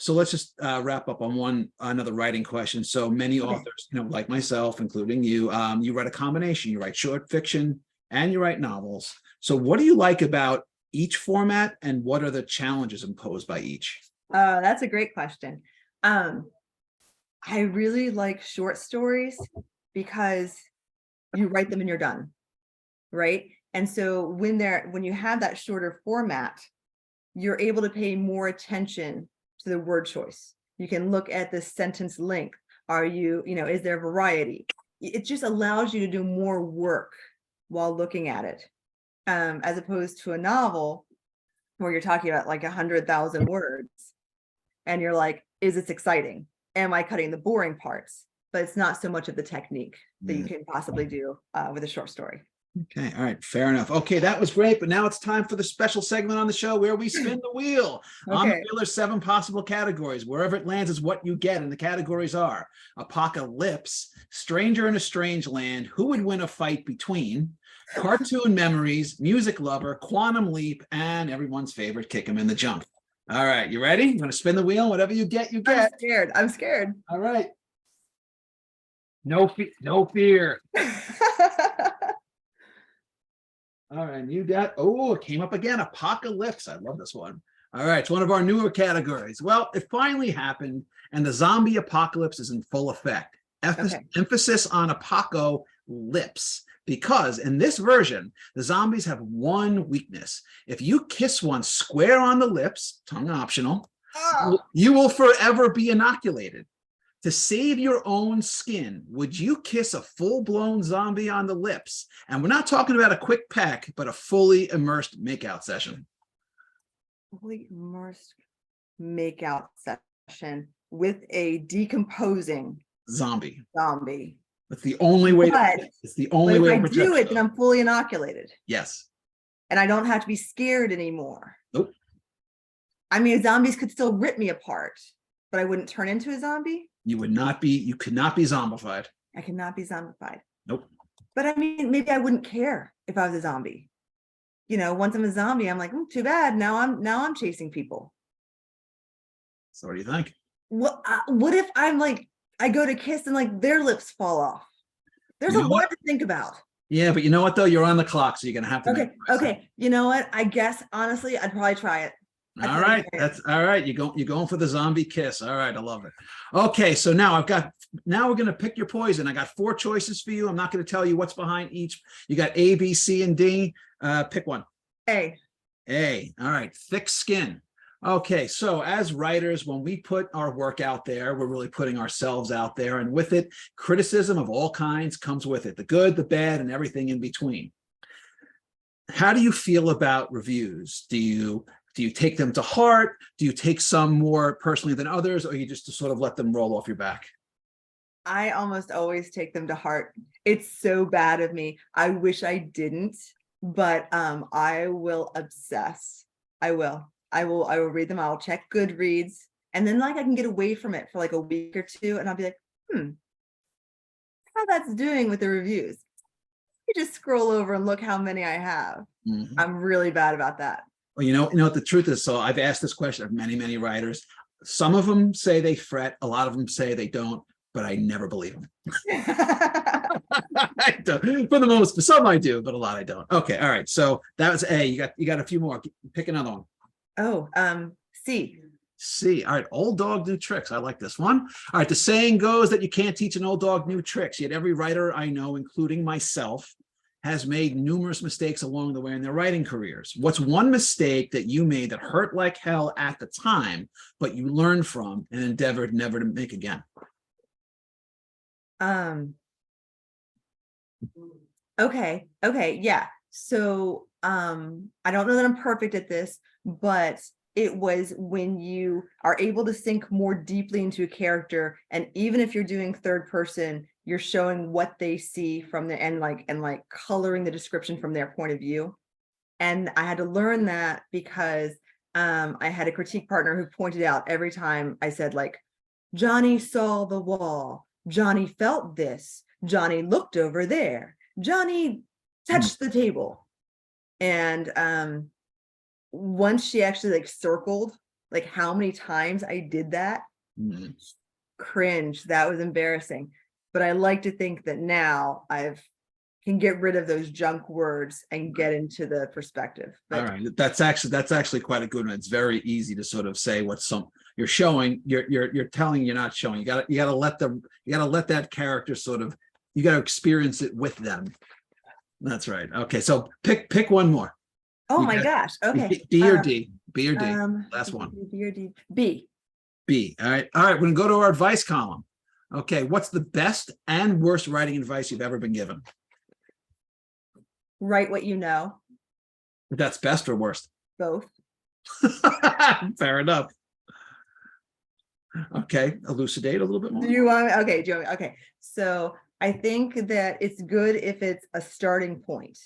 let's just wrap up on another writing question. So many authors, like myself, including you, you write a combination. You write short fiction and you write novels. So what do you like about each format and what are the challenges imposed by each? That's a great question. I really like short stories because you write them and you're done, right? And so when you have that shorter format, you're able to pay more attention to the word choice. You can look at the sentence length. Is there variety? It just allows you to do more work while looking at it, as opposed to a novel where you're talking about like 100,000 words and you're like, is this exciting? Am I cutting the boring parts? But it's not so much of the technique that you can possibly do with a short story. Okay. All right. Fair enough. Okay. That was great. But now it's time for the special segment on the show where we spin the wheel. On the wheel are 7 possible categories. Wherever it lands is what you get. And the categories are apocalypse, stranger in a strange land, who would win a fight between, cartoon memories, music lover, quantum leap, and everyone's favorite, kick 'em in the jump. All right. You ready? You want to spin the wheel? Whatever you get, you get. I'm scared. All right. No fear. All right, you got, it came up again, apocalypse. I love this one. All right, it's one of our newer categories. Well, it finally happened, and the zombie apocalypse is in full effect. Emphasis on apocalypse, because in this version, the zombies have one weakness. If you kiss one square on the lips, tongue optional, you will forever be inoculated. To save your own skin, would you kiss a full-blown zombie on the lips? And we're not talking about a quick peck, but a fully immersed makeout session. Fully immersed makeout session with a decomposing zombie. That's the only way. It's the only way. If I do it, then I'm fully inoculated. Yes. And I don't have to be scared anymore. Nope. I mean, zombies could still rip me apart. but I wouldn't turn into a zombie. You could not be zombified. I cannot be zombified. Nope. But I mean, maybe I wouldn't care if I was a zombie. Once I'm a zombie, I'm like, too bad. Now I'm chasing people. So what do you think? What if I'm like, I go to kiss and like their lips fall off? There's a lot to think about. Yeah, but you know what though? You're on the clock, so you're gonna have to. Okay. You know what? I guess honestly, I'd probably try it. All right, that's all right. You're going for the zombie kiss. All right, I love it. Okay, so now we're gonna pick your poison. I got 4 choices for you. I'm not gonna tell you what's behind each. You got A, B, C, and D. Pick one. A. All right, thick skin. Okay, so as writers, when we put our work out there, we're really putting ourselves out there, and with it, criticism of all kinds comes with it, the good, the bad, and everything in between. How do you feel about reviews? Do you take them to heart? Do you take some more personally than others, or you just to sort of let them roll off your back? I almost always take them to heart. It's so bad of me. I wish I didn't, but I will obsess. I will read them. I'll check Goodreads, and then like I can get away from it for like a week or two, and I'll be like, how that's doing with the reviews. You just scroll over and look how many I have. Mm-hmm. I'm really bad about that. Well, you know what the truth is. So I've asked this question of many writers. Some of them say they fret. A lot of them say they don't, but I never believe them. I don't. For the most, for some I do, but a lot I don't. Okay, all right. So that was A. You got a few more. Pick another one. Oh, C. C. All right. Old dog, new tricks. I like this one. All right. The saying goes that you can't teach an old dog new tricks. Yet every writer I know, including myself, has made numerous mistakes along the way in their writing careers. What's one mistake that you made that hurt like hell at the time, but you learned from and endeavored never to make again? Okay. Yeah. So I don't know that I'm perfect at this, but it was when you are able to sink more deeply into a character, and even if you're doing third person, you're showing what they see from the and coloring the description from their point of view. And I had to learn that because I had a critique partner who pointed out every time I said like, Johnny saw the wall, Johnny felt this, Johnny looked over there, Johnny touched the table. And once she actually like circled like how many times I did that, cringe, that was embarrassing. But I like to think that now can get rid of those junk words and get into the perspective. But, all right, that's actually quite a good one. It's very easy to sort of say what you're showing, you're telling, you're not showing. You gotta let that character sort of, you gotta experience it with them. That's right. Okay, so pick one more. Oh my gosh. Okay. B or D. B or D. Last one. B or D. B. B. All right. We're gonna go to our advice column. Okay, what's the best and worst writing advice you've ever been given? Write what you know. That's best or worst? Both. Fair enough. Okay, elucidate a little bit more. Do you want me? Okay. So I think that it's good if it's a starting point,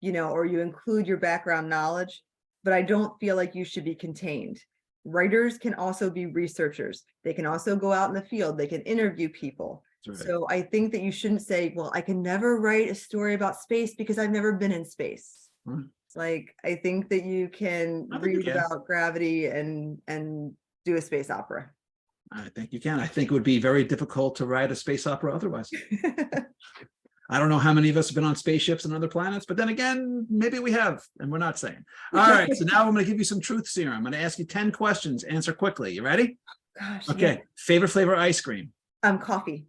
or you include your background knowledge, but I don't feel like you should be contained. Writers can also be researchers. They can also go out in the field. They can interview people. Right. So I think that you shouldn't say, well, I can never write a story about space because I've never been in space. Like, I think that you can read about gravity and do a space opera. I think you can. I think it would be very difficult to write a space opera otherwise. I don't know how many of us have been on spaceships and other planets, but then again, maybe we have, and we're not saying. All right, so now I'm going to give you some truth serum. I'm going to ask you 10 questions. Answer quickly. You ready? Gosh. Okay. Yeah. Favorite flavor ice cream? Coffee.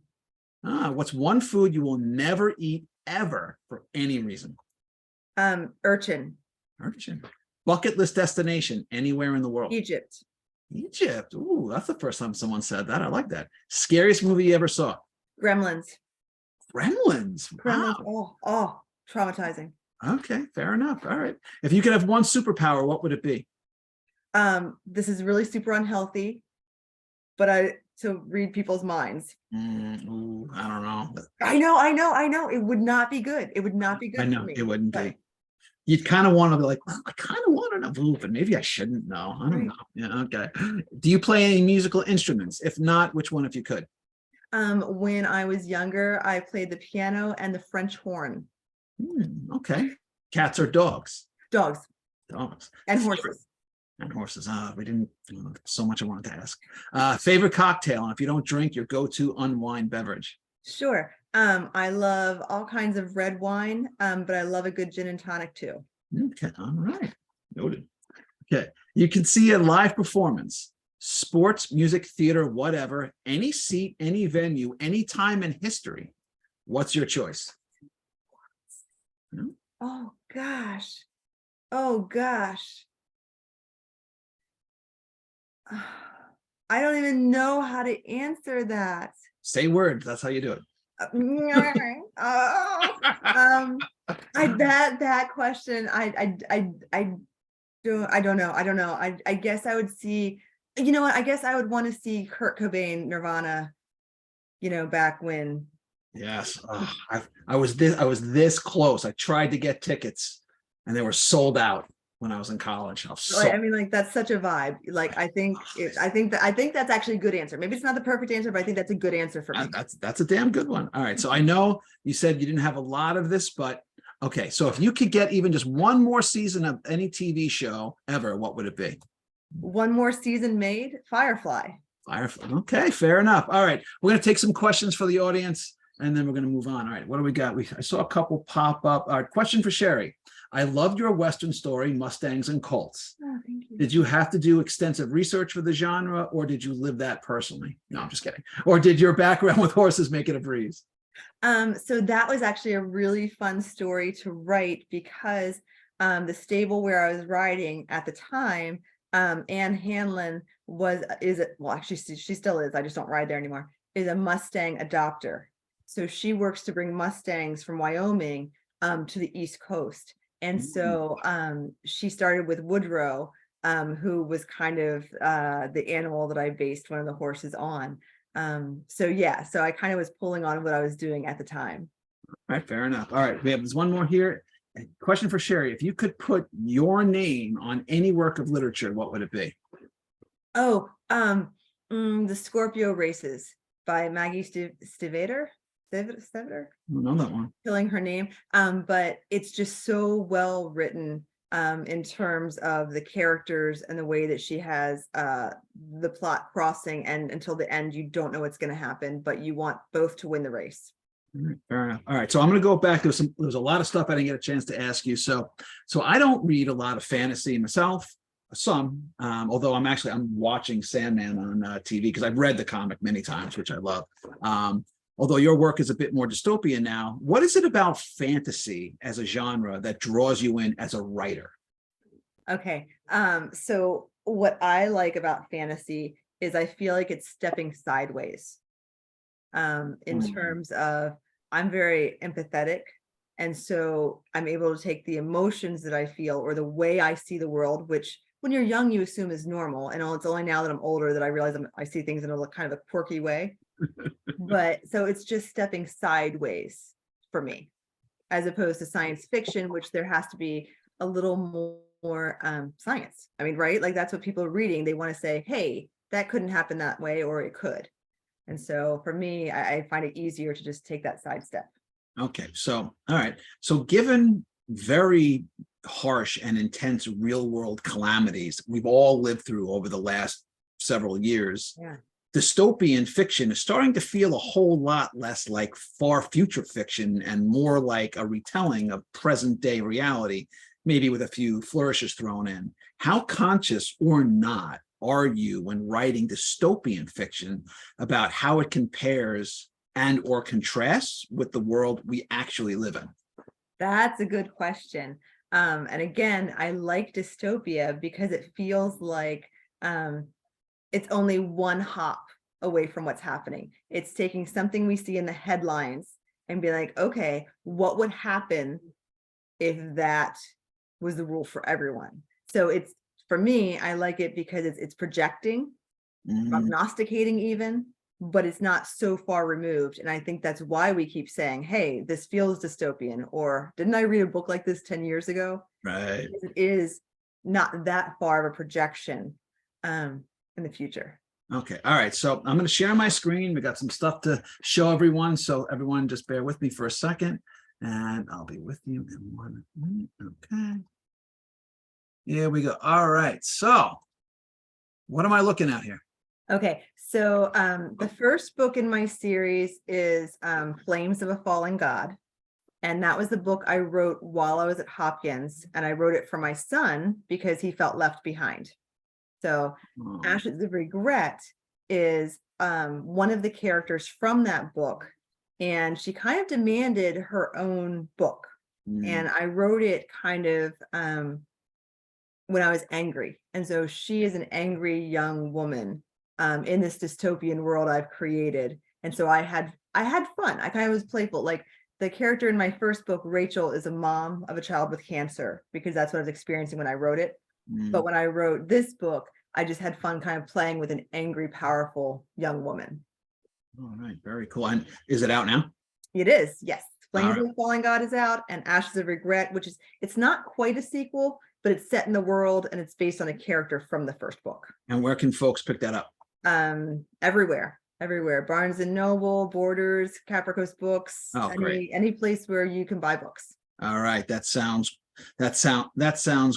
What's one food you will never eat ever for any reason? Urchin. Bucket list destination anywhere in the world? Egypt. Ooh, that's the first time someone said that. I like that. Scariest movie you ever saw? Gremlins. Wow. Oh, traumatizing. Okay, fair enough. All right. If you could have one superpower, what would it be? This is really super unhealthy, but to read people's minds. I don't know. I know. It would not be good. It would not be good. I know for me, it wouldn't be. you'd kind of want to be like, well, I kind of want to know, ooh, but maybe I shouldn't know. I don't Right. know. Yeah, okay. Do you play any musical instruments? If not, which one if you could? When I was younger, I played the piano and the French horn. Okay. Cats or dogs? Dogs Dogs. and Favorite- horses. And horses. We didn't, so much I wanted to ask. Favorite cocktail? And if you don't drink, your go-to unwind beverage. Sure. I love all kinds of red wine, but I love a good gin and tonic too. Okay, all right. Noted. Okay, you can see a live performance, sports, music, theater, whatever, any seat, any venue, any time in history. What's your choice? Oh gosh. Oh gosh. I don't even know how to answer that. Say words. That's how you do it. Oh, that question, I don't know. I guess I would see, you know what? I guess I would want to see Kurt Cobain, Nirvana, back when. Yes. I was this close. I tried to get tickets and they were sold out when I was in college. I mean, like, that's such a vibe. Like, I think that's actually a good answer. Maybe it's not the perfect answer, but I think that's a good answer for me. That's a damn good one. All right. So I know you said you didn't have a lot of this, but okay. So if you could get even just one more season of any TV show ever, what would it be? One more season made? Firefly. Firefly. Okay, fair enough. All right. We're going to take some questions for the audience and then we're going to move on. All right. What do we got? I saw a couple pop up. All right. Question for Sherry. I loved your Western story, Mustangs and Colts. Oh, thank you. Did you have to do extensive research for the genre or did you live that personally? No, I'm just kidding. Or did your background with horses make it a breeze? So that was actually a really fun story to write because the stable where I was riding at the time, Anne Hanlon actually she still is, I just don't ride there anymore, is a Mustang adopter. So she works to bring Mustangs from Wyoming to the East Coast. And so she started with Woodrow, who was kind of the animal that I based one of the horses on. So I kind of was pulling on what I was doing at the time. All right, fair enough. All right, there's one more here. A question for Sherry. If you could put your name on any work of literature, what would it be? Oh, The Scorpio Races by Maggie Stivater. I don't know that one. Killing her name. But it's just so well written in terms of the characters and the way that she has the plot crossing, and until the end you don't know what's going to happen, but you want both to win the race. All right, fair enough. All right, so I'm going to go back. There's a lot of stuff I didn't get a chance to ask you. So I don't read a lot of fantasy myself. Some, although I'm watching Sandman on TV because I've read the comic many times, which I love. Although your work is a bit more dystopian now, what is it about fantasy as a genre that draws you in as a writer? Okay, so what I like about fantasy is I feel like it's stepping sideways in terms of I'm very empathetic. And so I'm able to take the emotions that I feel or the way I see the world, which when you're young, you assume is normal. And it's only now that I'm older that I realize I see things in a kind of a quirky way. But so it's just stepping sideways for me, as opposed to science fiction, which there has to be a little more science. I mean, right? Like that's what people are reading. They want to say, hey, that couldn't happen that way, or it could. And so for me, I find it easier to just take that side step. Okay, so all right. So given very harsh and intense real world calamities we've all lived through over the last several years, dystopian fiction is starting to feel a whole lot less like far future fiction and more like a retelling of present day reality, maybe with a few flourishes thrown in. How conscious or not are you when writing dystopian fiction about how it compares and or contrasts with the world we actually live in? That's a good question. And again, I like dystopia because it feels like it's only one hop away from what's happening. It's taking something we see in the headlines and be like, okay, what would happen if that was the rule for everyone? So it's, for me, I like it because it's projecting, prognosticating even, but it's not so far removed. And I think that's why we keep saying, hey, this feels dystopian, or didn't I read a book like this 10 years ago? Right. It is not that far of a projection in the future. Okay. All right. So I'm going to share my screen. We got some stuff to show everyone. So everyone just bear with me for a second and I'll be with you in 1 minute. Okay. Here we go. All right. So what am I looking at here? Okay. So the first book in my series is Flames of a Fallen God. And that was the book I wrote while I was at Hopkins. And I wrote it for my son because he felt left behind. So Ashes of Regret is one of the characters from that book. And she kind of demanded her own book. And I wrote it kind of when I was angry. And so she is an angry young woman in this dystopian world I've created. And so I had fun. I kind of was playful. Like the character in my first book, Rachel, is a mom of a child with cancer because that's what I was experiencing when I wrote it. But when I wrote this book, I just had fun kind of playing with an angry, powerful young woman. All right, very cool. And is it out now? It is, yes. Flames All of the Fallen God is out, and Ashes of Regret, which is, it's not quite a sequel, but it's set in the world and it's based on a character from the first book. And where can folks pick that up? Everywhere. Barnes and Noble, Borders, Capricos Books, any place where you can buy books. All right, that sounds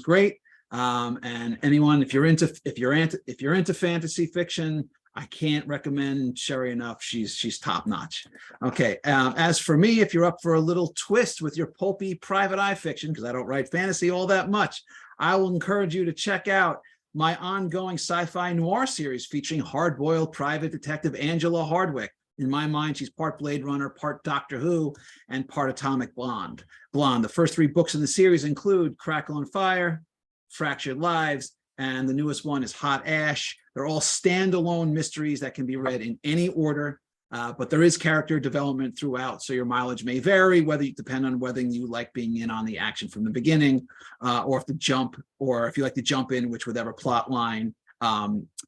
great. And anyone, if you're into fantasy fiction, I can't recommend Sherri enough. She's top notch. Okay. As for me, if you're up for a little twist with your pulpy private eye fiction, because I don't write fantasy all that much, I will encourage you to check out my ongoing sci-fi noir series featuring hard-boiled private detective Angela Hardwick. In my mind, she's part Blade Runner, part Doctor Who, and part Atomic Blonde. The first 3 books in the series include Crackle and Fire, Fractured Lives, and the newest one is Hot Ash. They're all standalone mysteries that can be read in any order, but there is character development throughout, so your mileage may vary, depend on whether you like being in on the action from the beginning, or if you like to jump in whichever plot line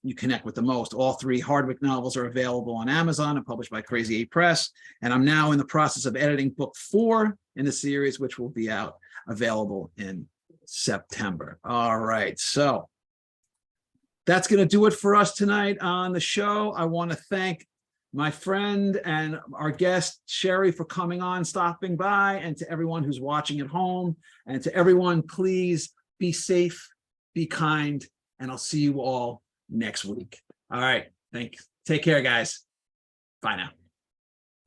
you connect with the most. All 3 Hardwick novels are available on Amazon and published by Crazy 8 Press. And I'm now in the process of editing book 4 in the series, which will be available in September. All right, so that's going to do it for us tonight on the show. I want to thank my friend and our guest Sherri for coming on, stopping by, and to everyone who's watching at home, and to everyone, please be safe, be kind, and I'll see you all next week. All right, thanks. Take care, guys. Bye now.